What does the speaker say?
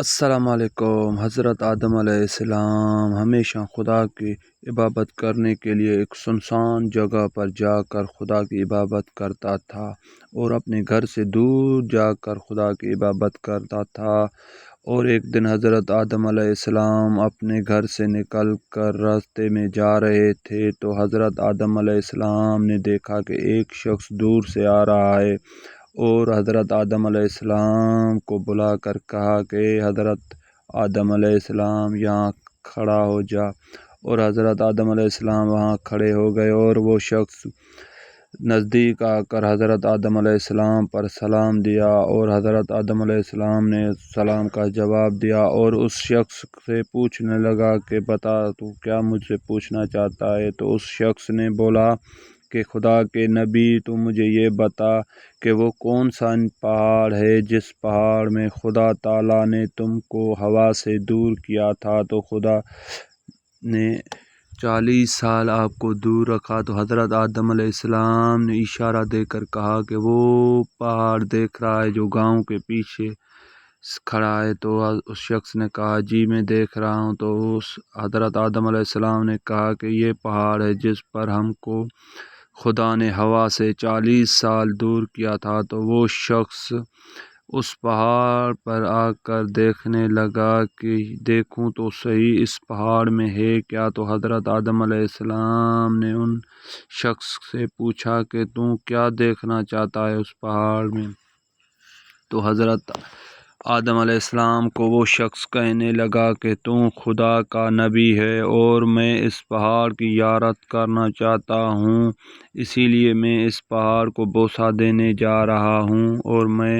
السلام علیکم۔ حضرت آدم علیہ السلام ہمیشہ خدا کی عبادت کرنے کے لیے ایک سنسان جگہ پر جا کر خدا کی عبادت کرتا تھا اور اپنے گھر سے دور جا کر خدا کی عبادت کرتا تھا۔ اور ایک دن حضرت آدم علیہ السلام اپنے گھر سے نکل کر راستے میں جا رہے تھے تو حضرت آدم علیہ السلام نے دیکھا کہ ایک شخص دور سے آ رہا ہے اور حضرت آدم علیہ السلام کو بلا کر کہا کہ حضرت آدم علیہ السلام یہاں کھڑا ہو جا۔ اور حضرت آدم علیہ السلام وہاں کھڑے ہو گئے اور وہ شخص نزدیک آ کر حضرت آدم علیہ السلام پر سلام دیا اور حضرت آدم علیہ السلام نے سلام کا جواب دیا اور اس شخص سے پوچھنے لگا کہ بتا تو کیا مجھ سے پوچھنا چاہتا ہے۔ تو اس شخص نے بولا کہ خدا کے نبی تو مجھے یہ بتا کہ وہ کون سا پہاڑ ہے جس پہاڑ میں خدا تعالیٰ نے تم کو ہوا سے دور کیا تھا تو خدا نے 40 سال آپ کو دور رکھا۔ تو حضرت آدم علیہ السلام نے اشارہ دے کر کہا کہ وہ پہاڑ دیکھ رہا ہے جو گاؤں کے پیچھے کھڑا ہے۔ تو اس شخص نے کہا جی میں دیکھ رہا ہوں۔ تو اس حضرت آدم علیہ السلام نے کہا کہ یہ پہاڑ ہے جس پر ہم کو خدا نے ہوا سے 40 سال دور کیا تھا۔ تو وہ شخص اس پہاڑ پر آ کر دیکھنے لگا کہ دیکھوں تو صحیح اس پہاڑ میں ہے کیا۔ تو حضرت آدم علیہ السلام نے ان شخص سے پوچھا کہ تو کیا دیکھنا چاہتا ہے اس پہاڑ میں۔ تو حضرت آدم علیہ السلام کو وہ شخص کہنے لگا کہ تو خدا کا نبی ہے اور میں اس پہاڑ کی زیارت کرنا چاہتا ہوں، اسی لیے میں اس پہاڑ کو بوسہ دینے جا رہا ہوں اور میں